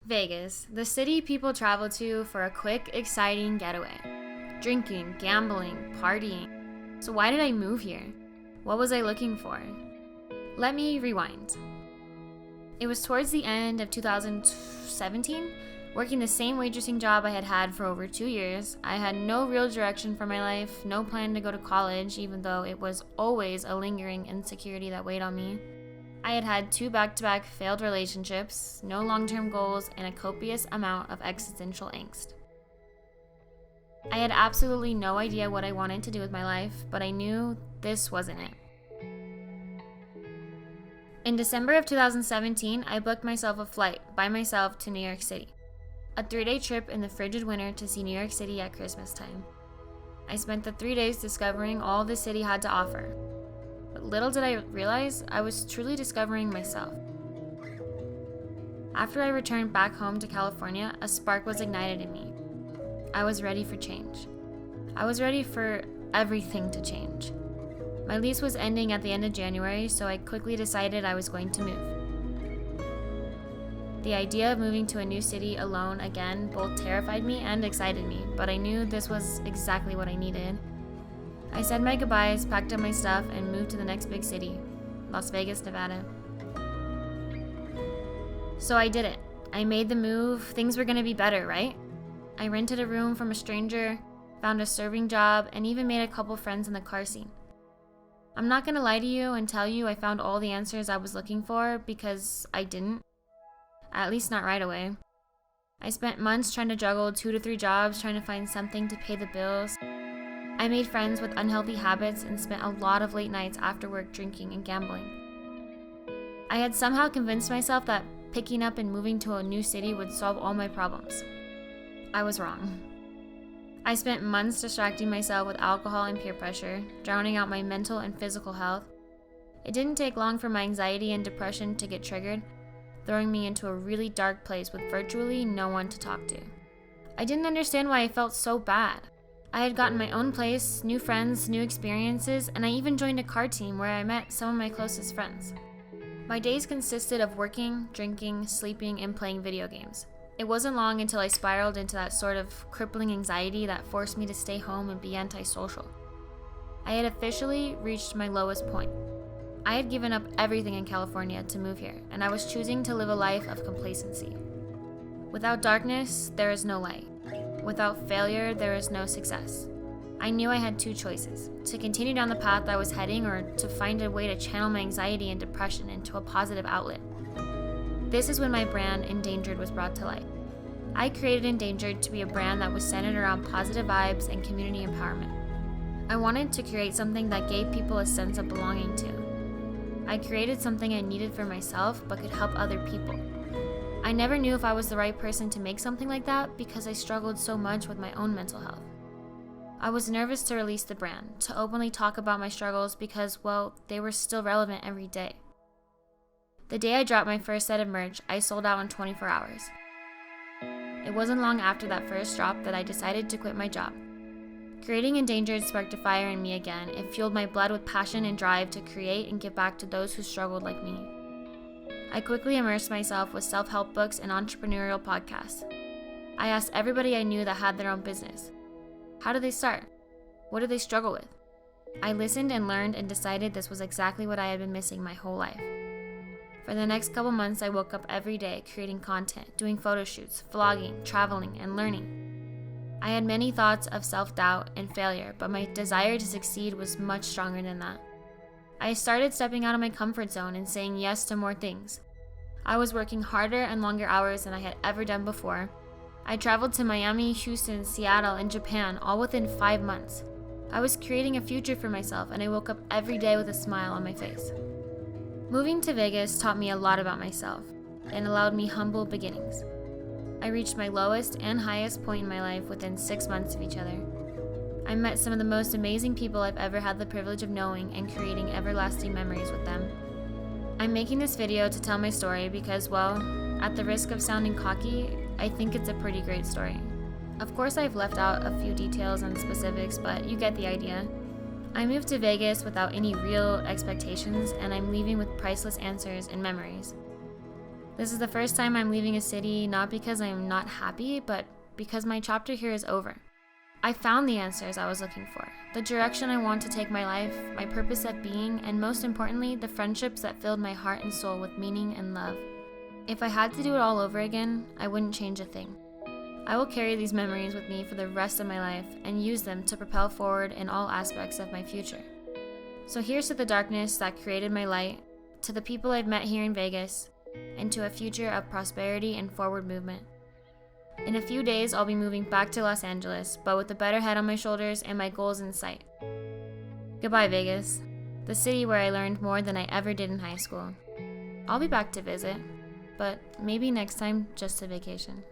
Vegas, the city people travel to for a quick, exciting getaway. Drinking, gambling, partying. So why did I move here? What was I looking for? Let me rewind. It was towards the end of 2017, working the same waitressing job I had had for over 2 years. I had no real direction for my life, no plan to go to college, even though it was always a lingering insecurity that weighed on me. I had had 2 back-to-back failed relationships, no long-term goals, and a copious amount of existential angst. I had absolutely no idea what I wanted to do with my life, but I knew this wasn't it. In December of 2017, I booked myself a flight by myself to New York City. A 3-day trip in the frigid winter to see New York City at Christmas time. I spent the 3 days discovering all the city had to offer. But little did I realize, I was truly discovering myself. After I returned back home to California, a spark was ignited in me. I was ready for change. I was ready for everything to change. My lease was ending at the end of January, so I quickly decided I was going to move. The idea of moving to a new city alone again both terrified me and excited me, but I knew this was exactly what I needed. I said my goodbyes, packed up my stuff, and moved to the next big city, Las Vegas, Nevada. So I did it. I made the move. Things were going to be better, right? I rented a room from a stranger, found a serving job, and even made a couple friends in the car scene. I'm not going to lie to you and tell you I found all the answers I was looking for, because I didn't. At least not right away. I spent months trying to juggle 2 to 3 jobs, trying to find something to pay the bills. I made friends with unhealthy habits and spent a lot of late nights after work drinking and gambling. I had somehow convinced myself that picking up and moving to a new city would solve all my problems. I was wrong. I spent months distracting myself with alcohol and peer pressure, drowning out my mental and physical health. It didn't take long for my anxiety and depression to get triggered, throwing me into a really dark place with virtually no one to talk to. I didn't understand why I felt so bad. I had gotten my own place, new friends, new experiences, and I even joined a car team where I met some of my closest friends. My days consisted of working, drinking, sleeping, and playing video games. It wasn't long until I spiraled into that sort of crippling anxiety that forced me to stay home and be antisocial. I had officially reached my lowest point. I had given up everything in California to move here, and I was choosing to live a life of complacency. Without darkness, there is no light. Without failure, there is no success. I knew I had 2 choices, to continue down the path I was heading or to find a way to channel my anxiety and depression into a positive outlet. This is when my brand, Endangered, was brought to light. I created Endangered to be a brand that was centered around positive vibes and community empowerment. I wanted to create something that gave people a sense of belonging to. I created something I needed for myself but could help other people. I never knew if I was the right person to make something like that because I struggled so much with my own mental health. I was nervous to release the brand, to openly talk about my struggles because, well, they were still relevant every day. The day I dropped my first set of merch, I sold out in 24 hours. It wasn't long after that first drop that I decided to quit my job. Creating Endangered sparked a fire in me again. It fueled my blood with passion and drive to create and give back to those who struggled like me. I quickly immersed myself with self-help books and entrepreneurial podcasts. I asked everybody I knew that had their own business. How did they start? What did they struggle with? I listened and learned and decided this was exactly what I had been missing my whole life. For the next couple months, I woke up every day creating content, doing photo shoots, vlogging, traveling, and learning. I had many thoughts of self-doubt and failure, but my desire to succeed was much stronger than that. I started stepping out of my comfort zone and saying yes to more things. I was working harder and longer hours than I had ever done before. I traveled to Miami, Houston, Seattle, and Japan all within 5 months. I was creating a future for myself, and I woke up every day with a smile on my face. Moving to Vegas taught me a lot about myself and allowed me humble beginnings. I reached my lowest and highest point in my life within 6 months of each other. I met some of the most amazing people I've ever had the privilege of knowing and creating everlasting memories with them. I'm making this video to tell my story because, well, at the risk of sounding cocky, I think it's a pretty great story. Of course, I've left out a few details and specifics, but you get the idea. I moved to Vegas without any real expectations, and I'm leaving with priceless answers and memories. This is the first time I'm leaving a city, not because I'm not happy, but because my chapter here is over. I found the answers I was looking for, the direction I want to take my life, my purpose at being, and most importantly, the friendships that filled my heart and soul with meaning and love. If I had to do it all over again, I wouldn't change a thing. I will carry these memories with me for the rest of my life and use them to propel forward in all aspects of my future. So here's to the darkness that created my light, to the people I've met here in Vegas, and to a future of prosperity and forward movement. In a few days, I'll be moving back to Los Angeles, but with a better head on my shoulders and my goals in sight. Goodbye, Vegas, the city where I learned more than I ever did in high school. I'll be back to visit, but maybe next time just a vacation.